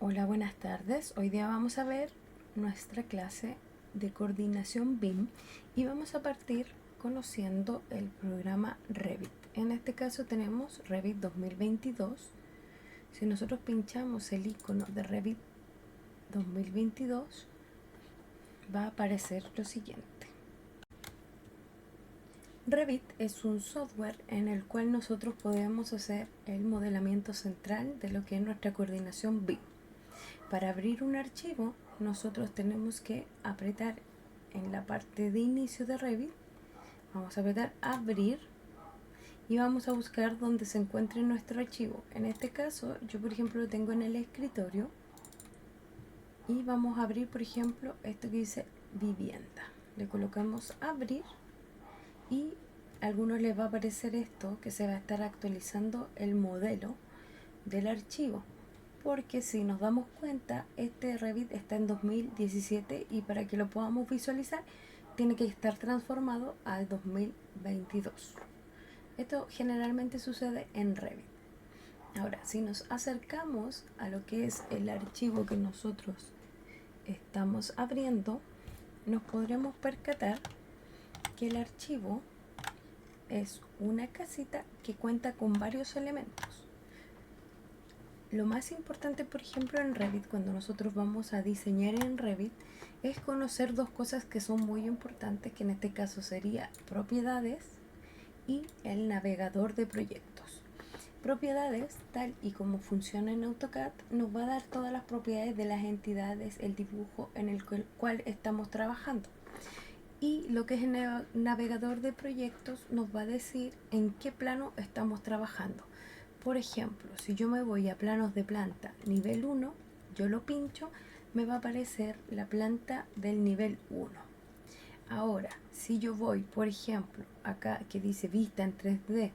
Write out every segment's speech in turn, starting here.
Hola, buenas tardes. Hoy día vamos a ver nuestra clase de coordinación BIM y vamos a partir conociendo el programa Revit. En este caso tenemos Revit 2022. Si nosotros pinchamos el icono de Revit 2022, va a aparecer lo siguiente. Revit es un software en el cual nosotros podemos hacer el modelamiento central de lo que es nuestra coordinación BIM. Para abrir un archivo, nosotros tenemos que apretar en la parte de inicio de Revit, vamos a apretar abrir y vamos a buscar donde se encuentre nuestro archivo. En este caso, yo por ejemplo lo tengo en el escritorio y vamos a abrir por ejemplo esto que dice vivienda. Le colocamos abrir y a algunos les va a aparecer esto que se va a estar actualizando el modelo del archivo. Porque si nos damos cuenta, este Revit está en 2017 y para que lo podamos visualizar tiene que estar transformado al 2022. Esto generalmente sucede en Revit. Ahora, si nos acercamos a lo que es el archivo que nosotros estamos abriendo, nos podremos percatar que el archivo es una casita que cuenta con varios elementos. Lo más importante, por ejemplo, en Revit, cuando nosotros vamos a diseñar en Revit, es conocer dos cosas que son muy importantes, que en este caso sería propiedades y el navegador de proyectos. Propiedades, tal y como funciona en AutoCAD, nos va a dar todas las propiedades de las entidades, el dibujo en el cual estamos trabajando. Y lo que es el navegador de proyectos nos va a decir en qué plano estamos trabajando. Por ejemplo, si yo me voy a planos de planta nivel 1, yo lo pincho, me va a aparecer la planta del nivel 1. Ahora, si yo voy, por ejemplo, acá que dice vista en 3D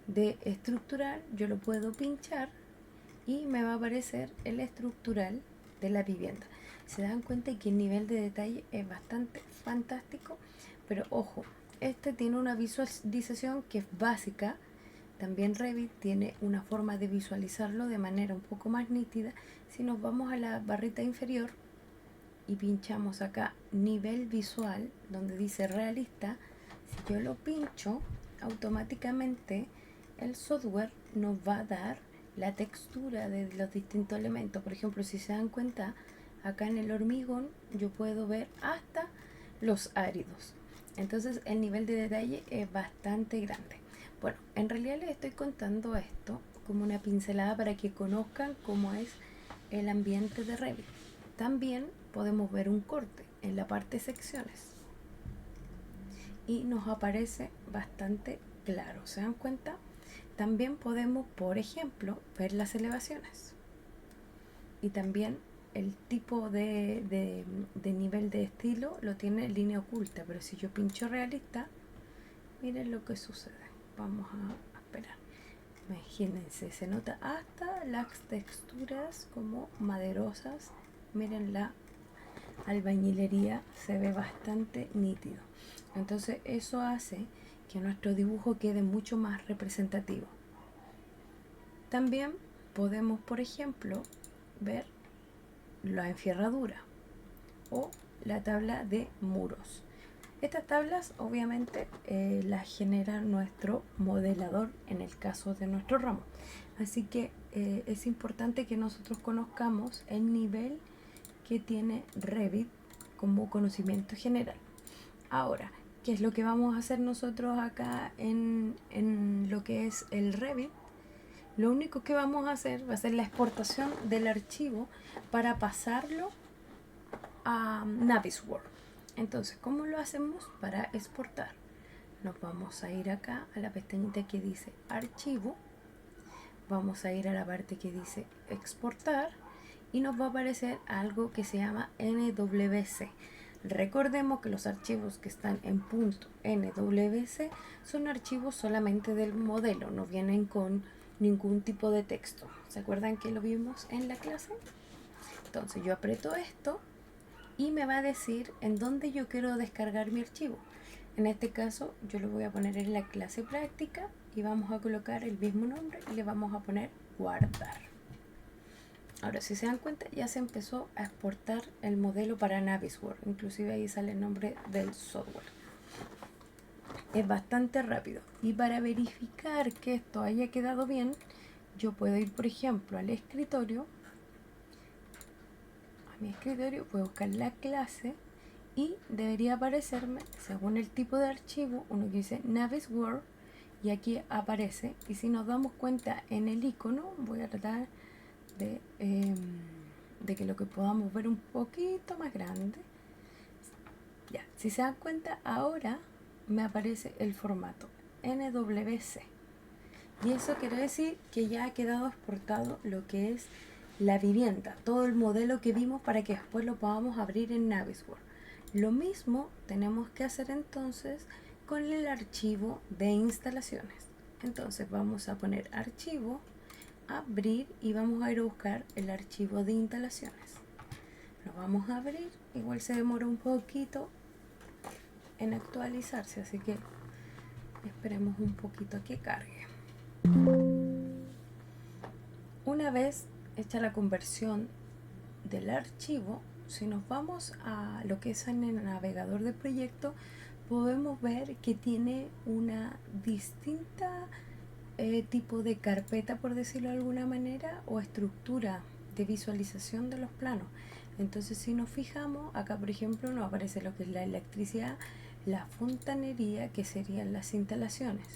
de estructural, yo lo puedo pinchar y me va a aparecer el estructural de la vivienda. Se dan cuenta que el nivel de detalle es bastante fantástico, pero ojo, este tiene una visualización que es básica. También Revit tiene una forma de visualizarlo de manera un poco más nítida. Si nos vamos a la barrita inferior y pinchamos acá nivel visual, donde dice realista, si yo lo pincho, automáticamente el software nos va a dar la textura de los distintos elementos. Por ejemplo, si se dan cuenta, acá en el hormigón yo puedo ver hasta los áridos. Entonces el nivel de detalle es bastante grande. Bueno, en realidad les estoy contando esto como una pincelada para que conozcan cómo es el ambiente de Revit. También podemos ver un corte en la parte secciones y nos aparece bastante claro. ¿Se dan cuenta? También podemos, por ejemplo, ver las elevaciones y también el tipo de nivel de estilo lo tiene línea oculta, pero si yo pincho realista, miren lo que sucede. Vamos a esperar. Imagínense, se nota hasta las texturas como maderosas. Miren, la albañilería se ve bastante nítido. Entonces eso hace que nuestro dibujo quede mucho más representativo. También podemos, por ejemplo, ver la enferradura o la tabla de muros. Estas tablas obviamente las genera nuestro modelador en el caso de nuestro ramo. Así que es importante que nosotros conozcamos el nivel que tiene Revit como conocimiento general. Ahora, ¿qué es lo que vamos a hacer nosotros acá en lo que es el Revit? Lo único que vamos a hacer va a ser la exportación del archivo para pasarlo a Navisworks. Entonces, ¿cómo lo hacemos para exportar? Nos vamos a ir acá a la pestañita que dice archivo, vamos a ir a la parte que dice exportar y nos va a aparecer algo que se llama NWC. Recordemos que los archivos que están en punto NWC son archivos solamente del modelo, no vienen con ningún tipo de texto. ¿Se acuerdan que lo vimos en la clase? Entonces yo aprieto esto y me va a decir en dónde yo quiero descargar mi archivo. En este caso yo lo voy a poner en la clase práctica y vamos a colocar el mismo nombre y le vamos a poner guardar. Ahora, si se dan cuenta, ya se empezó a exportar el modelo para Navisworks. Inclusive ahí sale el nombre del software. Es bastante rápido. Y para verificar que esto haya quedado bien, yo puedo ir, por ejemplo, al escritorio. A mi escritorio puedo buscar la clase y debería aparecerme, según el tipo de archivo, uno que dice Navisworks, y aquí aparece. Y si nos damos cuenta en el icono, voy a tratar de que lo que podamos ver un poquito más grande. Ya, si se dan cuenta, ahora me aparece el formato NWC. Y eso quiere decir que ya ha quedado exportado lo que es la vivienda, todo el modelo que vimos, para que después lo podamos abrir en Navisworks. Lo mismo tenemos que hacer entonces con el archivo de instalaciones. Entonces vamos a poner archivo, abrir, y vamos a ir a buscar el archivo de instalaciones. Lo vamos a abrir, igual se demora un poquito en actualizarse, así que esperemos un poquito a que cargue. Una vez hecha la conversión del archivo, si nos vamos a lo que es en el navegador de proyecto, podemos ver que tiene una distinta tipo de carpeta, por decirlo de alguna manera, o estructura de visualización de los planos. Entonces, si nos fijamos, acá por ejemplo nos aparece lo que es la electricidad, la fontanería, que serían las instalaciones.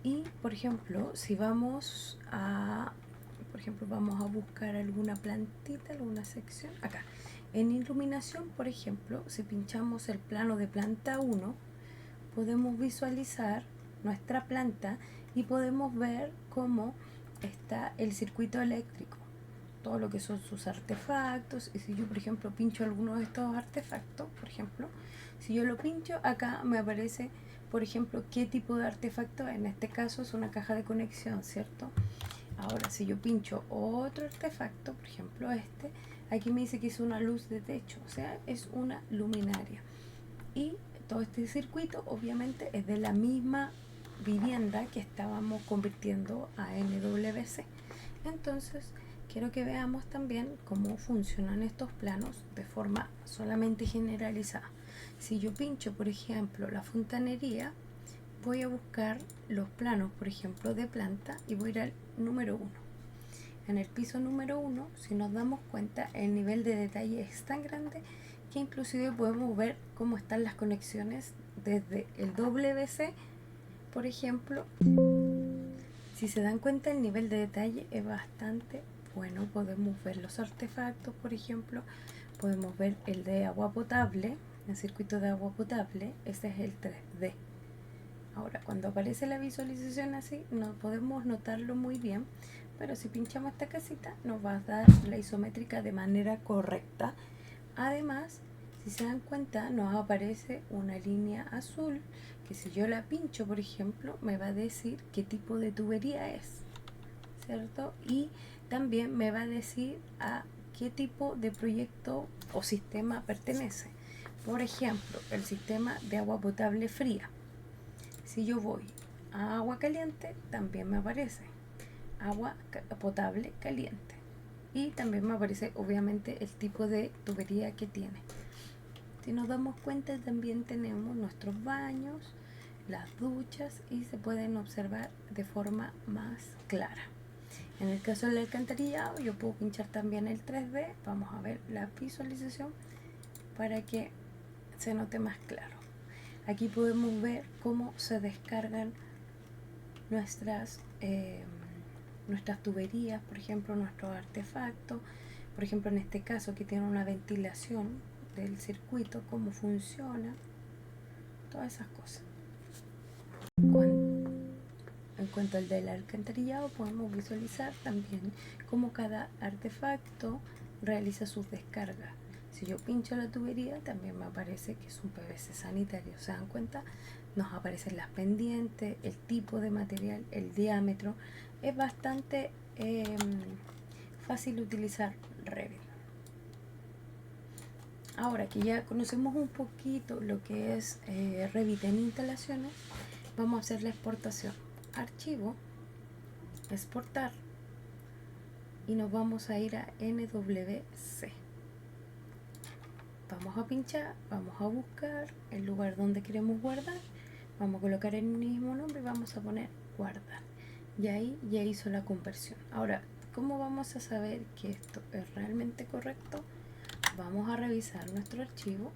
Y por ejemplo, si vamos a, vamos a buscar alguna plantita, alguna sección, acá en iluminación, por ejemplo, si pinchamos el plano de planta 1, podemos visualizar nuestra planta y podemos ver cómo está el circuito eléctrico, todo lo que son sus artefactos. Y si yo, por ejemplo, pincho alguno de estos artefactos, por ejemplo, si yo lo pincho, acá me aparece, por ejemplo, qué tipo de artefacto. En este caso es una caja de conexión, ¿cierto? Ahora, si yo pincho otro artefacto, por ejemplo este, aquí me dice que es una luz de techo, o sea, es una luminaria. Y todo este circuito obviamente es de la misma vivienda que estábamos convirtiendo a NWC. Entonces, quiero que veamos también cómo funcionan estos planos de forma solamente generalizada. Si yo pincho, por ejemplo, la fontanería, voy a buscar los planos, por ejemplo, de planta, y voy a ir al número 1. En el piso número 1, si nos damos cuenta, el nivel de detalle es tan grande que inclusive podemos ver cómo están las conexiones desde el WC, por ejemplo. Si se dan cuenta, el nivel de detalle es bastante bueno. Podemos ver los artefactos, por ejemplo, podemos ver el de agua potable, el circuito de agua potable, este es el 3D. Ahora, cuando aparece la visualización así, no podemos notarlo muy bien, pero si pinchamos esta casita, nos va a dar la isométrica de manera correcta. Además, si se dan cuenta, nos aparece una línea azul, que si yo la pincho, por ejemplo, me va a decir qué tipo de tubería es, ¿cierto? Y también me va a decir a qué tipo de proyecto o sistema pertenece. Por ejemplo, el sistema de agua potable fría. Si yo voy a agua caliente, también me aparece agua potable caliente. Y también me aparece obviamente el tipo de tubería que tiene. Si nos damos cuenta, también tenemos nuestros baños, las duchas, y se pueden observar de forma más clara. En el caso del alcantarillado, yo puedo pinchar también el 3D. Vamos a ver la visualización para que se note más claro. Aquí podemos ver cómo se descargan nuestras tuberías, por ejemplo, nuestros artefactos. Por ejemplo, en este caso que tiene una ventilación del circuito, cómo funciona, todas esas cosas. En cuanto al del alcantarillado, podemos visualizar también cómo cada artefacto realiza sus descargas. Si yo pincho la tubería, también me aparece que es un PVC sanitario. ¿Se dan cuenta? Nos aparecen las pendientes, el tipo de material, el diámetro. Es bastante fácil utilizar Revit. Ahora que ya conocemos un poquito lo que es Revit en instalaciones, vamos a hacer la exportación. Archivo, exportar. y nos vamos a ir a NWC. Vamos a pinchar, vamos a buscar el lugar donde queremos guardar, vamos a colocar el mismo nombre y vamos a poner guardar, y ahí ya hizo la conversión. Ahora, ¿cómo vamos a saber que esto es realmente correcto? Vamos a revisar nuestro archivo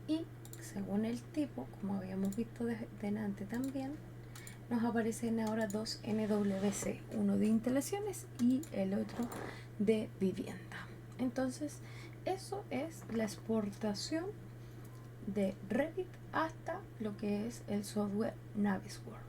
y según el tipo, como habíamos visto delante también, nos aparecen ahora dos NWC, uno de instalaciones y el otro de vivienda. Entonces, eso es la exportación de Revit hasta lo que es el software Navisworks.